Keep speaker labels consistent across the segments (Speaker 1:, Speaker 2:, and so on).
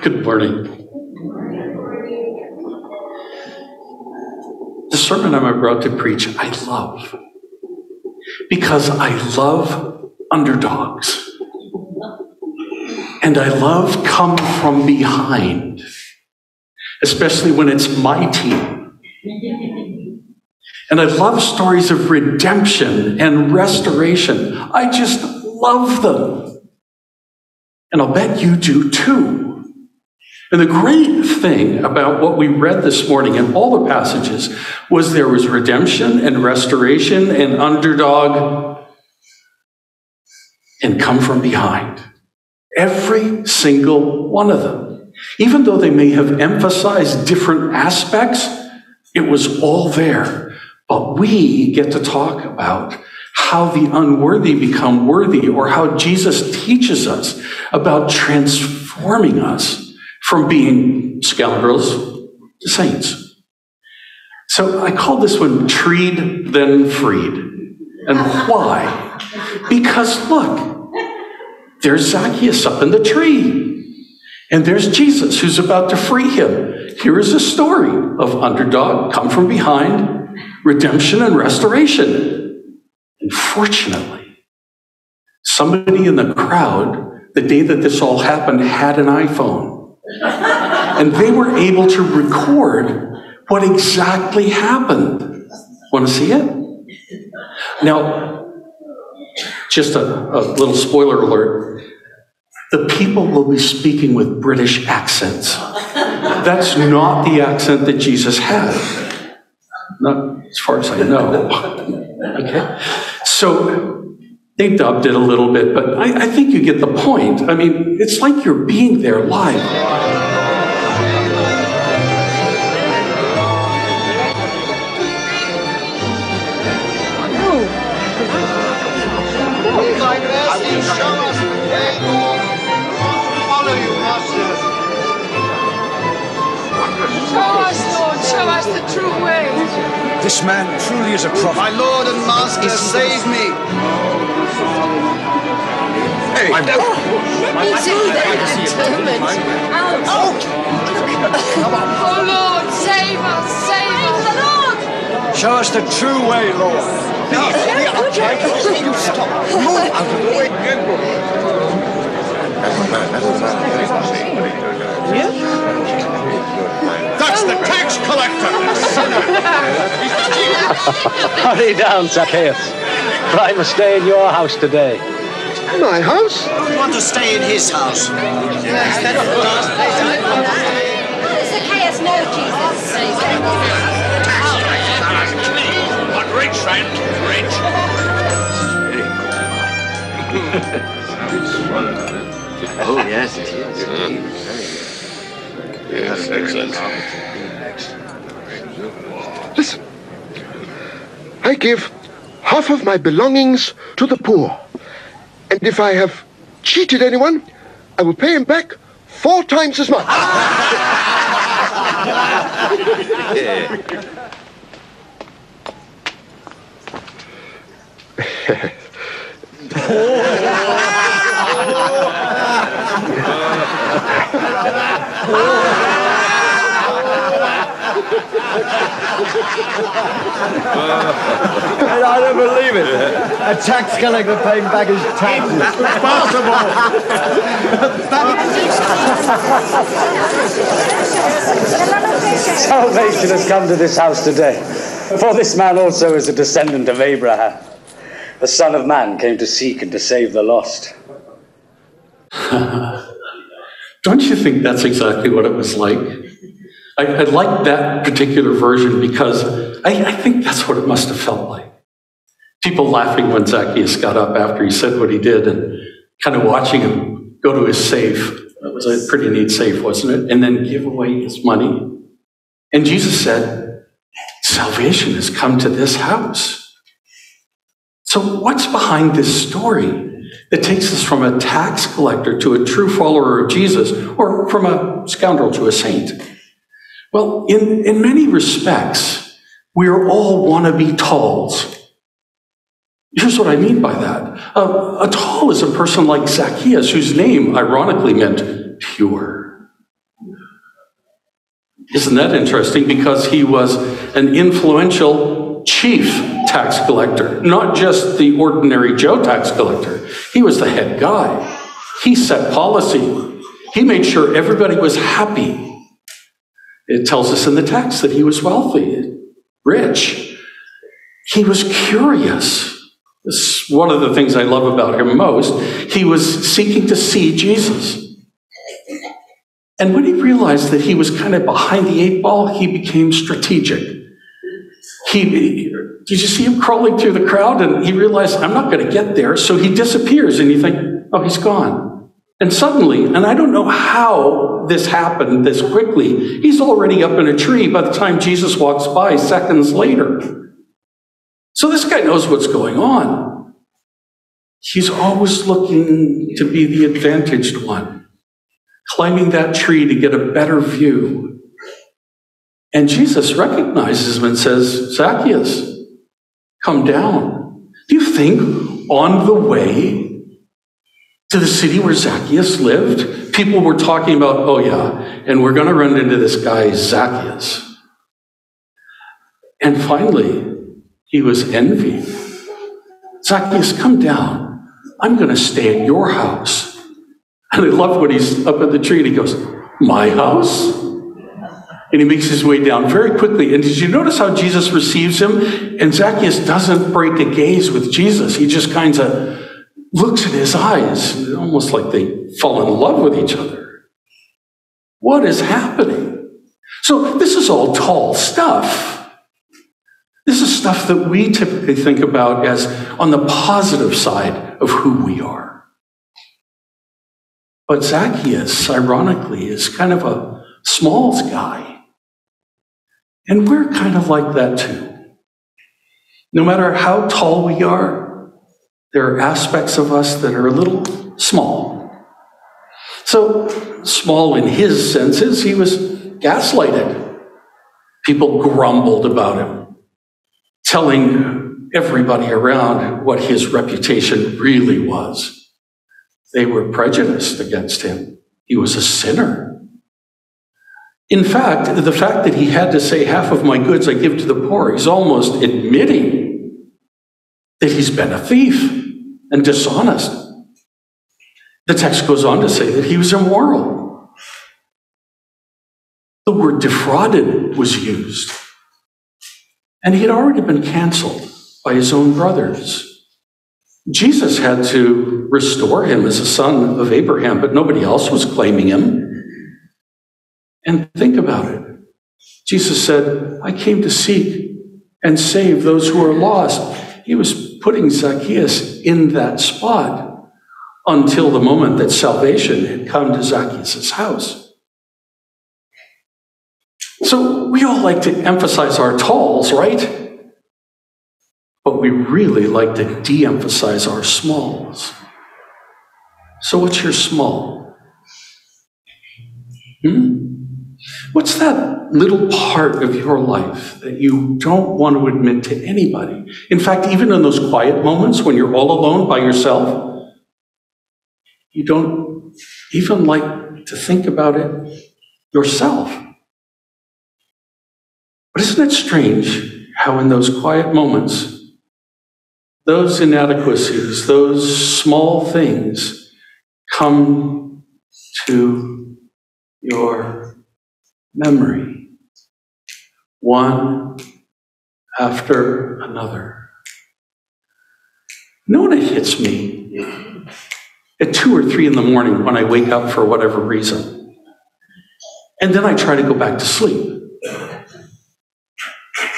Speaker 1: Good morning. The sermon I'm about to preach, I love. Because I love underdogs. And I love come from behind. Especially when it's my team. And I love stories of redemption and restoration. I just love them. And I'll bet you do too. And the great thing about what we read this morning in all the passages was there was redemption and restoration and underdog and come from behind. Every single one of them. Even though they may have emphasized different aspects, it was all there. But we get to talk about how the unworthy become worthy, or how Jesus teaches us about transforming us from being scoundrels to saints. So I call this one Treed Then Freed. And why? Because look, there's Zacchaeus up in the tree. And there's Jesus who's about to free him. Here is a story of underdog, come from behind, redemption and restoration. And fortunately, somebody in the crowd, the day that this all happened, had an iPhone. And they were able to record what exactly happened. Want to see it? Now, just a little spoiler alert. The people will be speaking with British accents. That's not the accent that Jesus had. Not as far as I know. Okay? So they dubbed it a little bit, but I think you get the point. I mean, it's like you're being there live.
Speaker 2: Show us the true way.
Speaker 3: This man truly is a prophet.
Speaker 4: My Lord and Master, save me.
Speaker 3: Hey,
Speaker 2: Let me see that. Oh Lord, save us, save us.
Speaker 3: show us the true way, Lord.
Speaker 4: You stop. Move out of the way. That's the tax collector!
Speaker 5: Hurry down, Zacchaeus, for I must stay in your house today.
Speaker 4: My house?
Speaker 6: I want to stay in his house.
Speaker 7: Zacchaeus, no, Jesus.
Speaker 6: But rich, friend, rich.
Speaker 8: Oh, yes, it is.
Speaker 9: Yes, excellent.
Speaker 10: Listen. I give half of my belongings to the poor. And if I have cheated anyone, I will pay him back 4 times as much.
Speaker 3: I don't believe it. A tax collector paying back his taxes.
Speaker 5: Salvation has come to this house today, for this man also is a descendant of Abraham. The Son of Man came to seek and to save the lost.
Speaker 1: Don't you think that's exactly what it was like? I like that particular version because I think that's what it must have felt like. People laughing when Zacchaeus got up after he said what he did and kind of watching him go to his safe. That was a pretty neat safe, wasn't it? And then give away his money. And Jesus said, salvation has come to this house. So what's behind this story that takes us from a tax collector to a true follower of Jesus, or from a scoundrel to a saint? Well, in many respects, we're all wannabe talls. Here's what I mean by that. A tall is a person like Zacchaeus, whose name ironically meant pure. Isn't that interesting? Because he was an influential chief tax collector, not just the ordinary Joe tax collector. He was the head guy. He set policy. He made sure everybody was happy. It tells us in the text that he was wealthy, rich. He was curious. This is one of the things I love about him most. He was seeking to see Jesus. And when he realized that he was kind of behind the eight ball, he became strategic. Did you see him crawling through the crowd? And he realized, I'm not going to get there. So he disappears, and you think, oh, he's gone. And suddenly, and I don't know how this happened this quickly, he's already up in a tree by the time Jesus walks by seconds later. So this guy knows what's going on. He's always looking to be the advantaged one, climbing that tree to get a better view. And Jesus recognizes him and says, Zacchaeus, come down. Do you think on the way to the city where Zacchaeus lived, people were talking about, oh yeah, and we're going to run into this guy Zacchaeus? And finally, he was envied. Zacchaeus, come down. I'm going to stay at your house. And I love when he's up at the tree and he goes, my house? And he makes his way down very quickly. And did you notice how Jesus receives him? And Zacchaeus doesn't break a gaze with Jesus. He just kind of looks in his eyes, almost like they fall in love with each other. What is happening? So this is all tall stuff. This is stuff that we typically think about as on the positive side of who we are. But Zacchaeus, ironically, is kind of a smalls guy. And we're kind of like that too. No matter how tall we are, there are aspects of us that are a little small. So, small in his senses, he was gaslighted. People grumbled about him, telling everybody around what his reputation really was. They were prejudiced against him. He was a sinner. In fact, the fact that he had to say half of my goods I give to the poor, he's almost admitting that he's been a thief and dishonest. The text goes on to say that he was immoral. The word defrauded was used. And he had already been canceled by his own brothers. Jesus had to restore him as a son of Abraham, but nobody else was claiming him. And think about it. Jesus said, I came to seek and save those who are lost. He was putting Zacchaeus in that spot until the moment that salvation had come to Zacchaeus' house. So we all like to emphasize our talls, right? But we really like to de-emphasize our smalls. So what's your small? What's that little part of your life that you don't want to admit to anybody? In fact, even in those quiet moments when you're all alone by yourself, you don't even like to think about it yourself. But isn't it strange how in those quiet moments, those inadequacies, those small things come to your memory, one after another? You know when it hits me? At 2 or 3 in the morning when I wake up for whatever reason. And then I try to go back to sleep.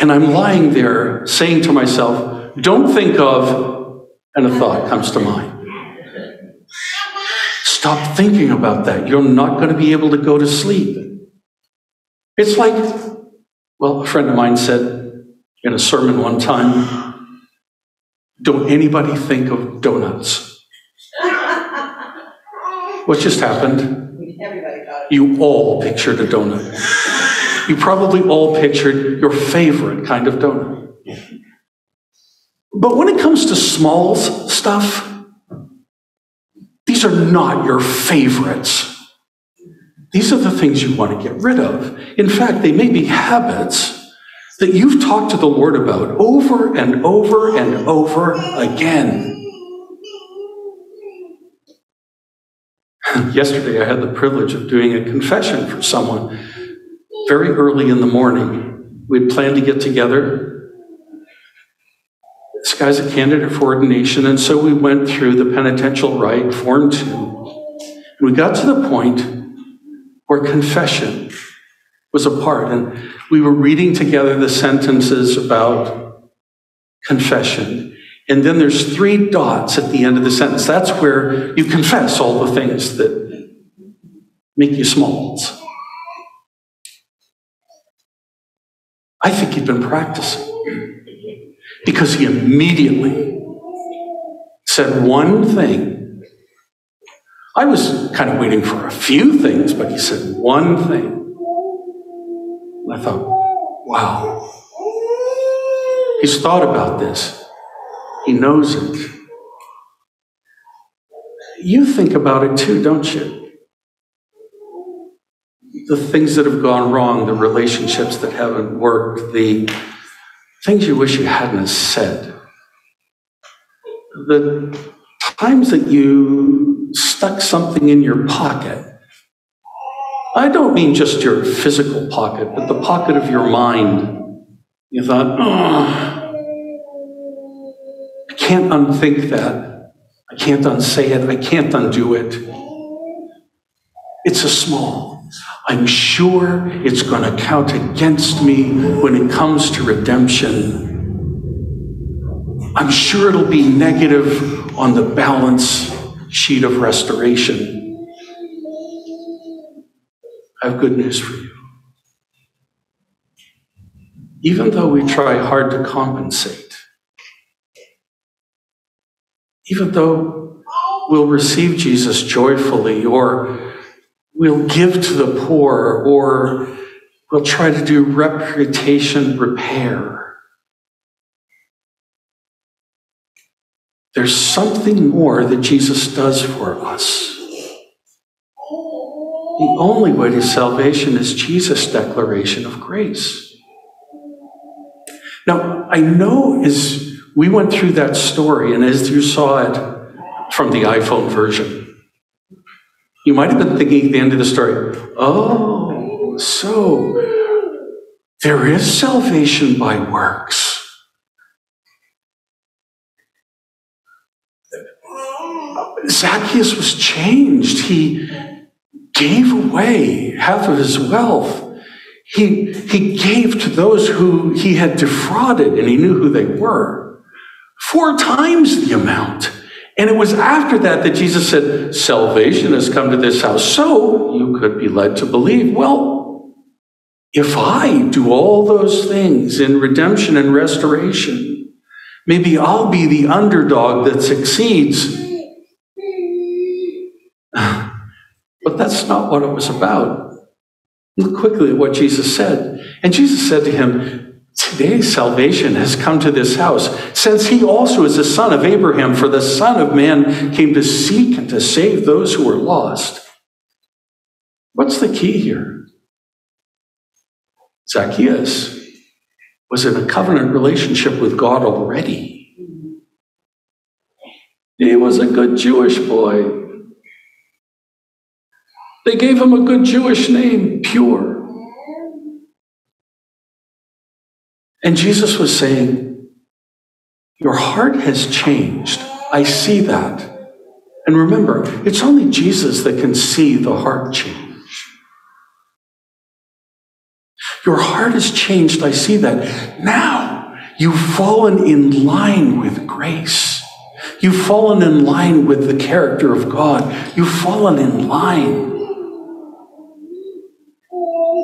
Speaker 1: And I'm lying there saying to myself, don't think of, and a thought comes to mind. Stop thinking about that. You're not going to be able to go to sleep. It's like, well, a friend of mine said in a sermon one time, don't anybody think of donuts. What just happened? You all pictured a donut. You probably all pictured your favorite kind of donut. But when it comes to small stuff, these are not your favorites. These are the things you want to get rid of. In fact, they may be habits that you've talked to the Lord about over and over and over again. Yesterday, I had the privilege of doing a confession for someone very early in the morning. We had planned to get together. This guy's a candidate for ordination, and so we went through the penitential rite, Form 2. And we got to the point where confession was a part, and we were reading together the sentences about confession. And then there's 3 dots at the end of the sentence. That's where you confess all the things that make you smalls. I think he'd been practicing because he immediately said one thing. I was kind of waiting for a few things, but he said one thing. And I thought, wow, he's thought about this. He knows it. You think about it too, don't you? The things that have gone wrong, the relationships that haven't worked, the things you wish you hadn't said, the times that you stuck something in your pocket. I don't mean just your physical pocket, but the pocket of your mind. You thought, oh, I can't unthink that. I can't unsay it. I can't undo it. It's a small. I'm sure it's going to count against me when it comes to redemption. I'm sure it'll be negative on the balance sheet of restoration. I have good news for you. Even though we try hard to compensate, even though we'll receive Jesus joyfully, or we'll give to the poor, or we'll try to do reputation repair, there's something more that Jesus does for us. The only way to salvation is Jesus' declaration of grace. Now, I know as we went through that story, and as you saw it from the iPhone version, you might have been thinking at the end of the story, oh, so there is salvation by works. Zacchaeus was changed. He gave away half of his wealth. He gave to those who he had defrauded, and he knew who they were. 4 times the amount. And it was after that that Jesus said, salvation has come to this house, so you could be led to believe, well, if I do all those things in redemption and restoration, maybe I'll be the underdog that succeeds. But that's not what it was about. Look quickly at what Jesus said. And Jesus said to him, today salvation has come to this house, since he also is the son of Abraham, for the Son of Man came to seek and to save those who were lost. What's the key here? Zacchaeus was in a covenant relationship with God already. He was a good Jewish boy. They gave him a good Jewish name, Pure. And Jesus was saying, your heart has changed. I see that. And remember, it's only Jesus that can see the heart change. Your heart has changed. I see that. Now, you've fallen in line with grace. You've fallen in line with the character of God. You've fallen in line.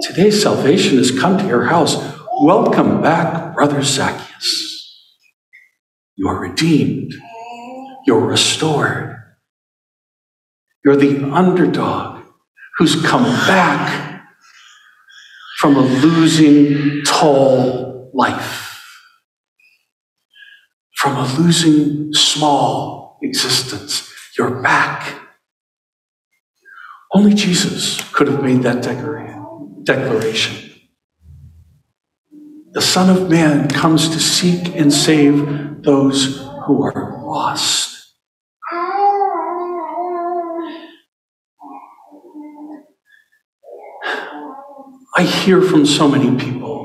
Speaker 1: Today, salvation has come to your house. Welcome back, brother Zacchaeus. You are redeemed. You're restored. You're the underdog who's come back from a losing, tall life, from a losing, small existence. You're back. Only Jesus could have made that declaration. The Son of Man comes to seek and save those who are lost. I hear from so many people,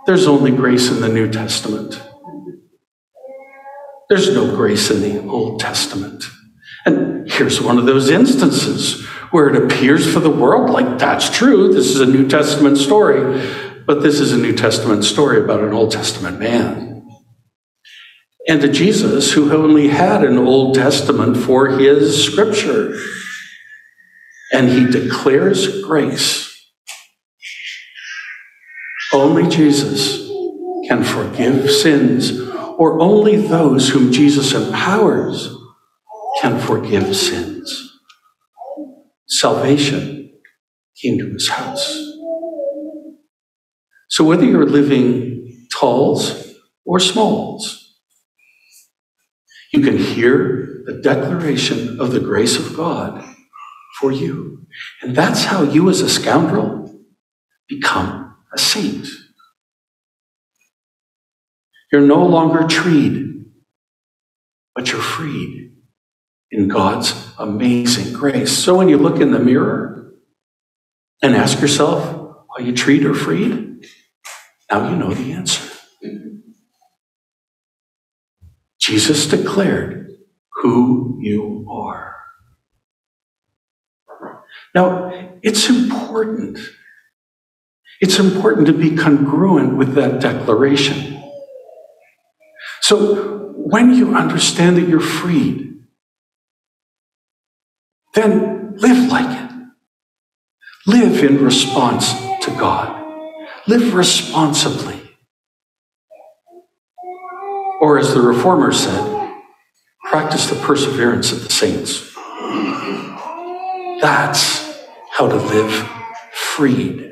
Speaker 1: there's only grace in the New Testament. There's no grace in the Old Testament. And here's one of those instances where it appears for the world like that's true. This is a New Testament story, but this is a New Testament story about an Old Testament man. And a Jesus who only had an Old Testament for his scripture. And he declares grace. Only Jesus can forgive sins, or only those whom Jesus empowers can forgive sins. Salvation came to his house. So whether you're living talls or smalls, you can hear the declaration of the grace of God for you. And that's how you as a scoundrel become a saint. You're no longer treed, but you're freed in God's amazing grace. So when you look in the mirror and ask yourself, are you treed or freed? Now you know the answer. Jesus declared who you are. Now, it's important. It's important to be congruent with that declaration. So when you understand that you're freed, then live like it. Live in response to God. Live responsibly. Or as the Reformer said, practice the perseverance of the saints. That's how to live freed.